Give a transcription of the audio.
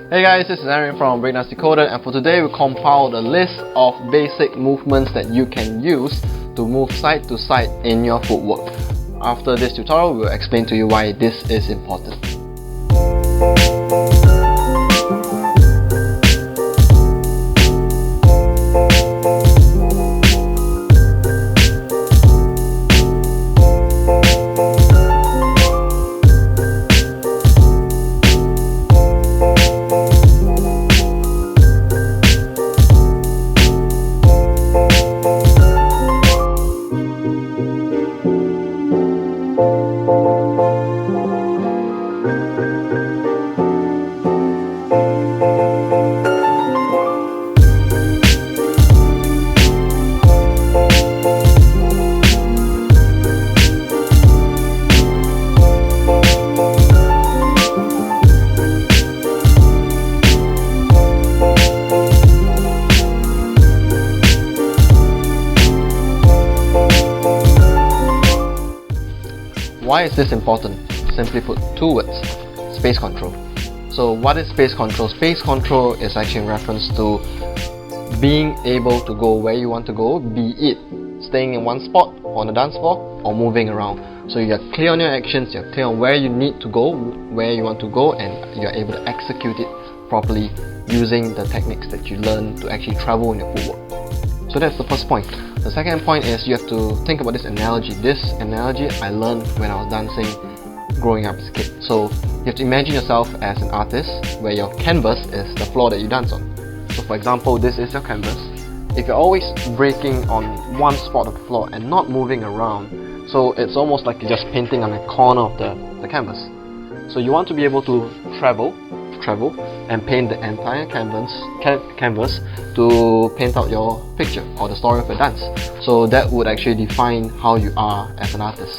Hey guys, this is Aaron from Breakdance Decoded, and for today we compiled a list of basic movements that you can use to move side to side in your footwork. After this tutorial, we'll explain to you why this is important. Why is this important? Simply put, two words: space control. So what is space control? Space control is actually in reference to being able to go where you want to go, be it staying in one spot on the dance floor or moving around. So you're clear on your actions, you're clear on where you need to go, where you want to go, and you're able to execute it properly using the techniques that you learn to actually travel in your footwork. So that's the first point. The second point is you have to think about this analogy. This analogy I learned when I was dancing growing up as a kid. So you have to imagine yourself as an artist where your canvas is the floor that you dance on. So for example, this is your canvas. If you're always breaking on one spot of the floor and not moving around, so it's almost like you're just painting on a corner of the canvas. So you want to be able to travel and paint the entire canvas to paint out your picture or the story of your dance. So that would actually define how you are as an artist.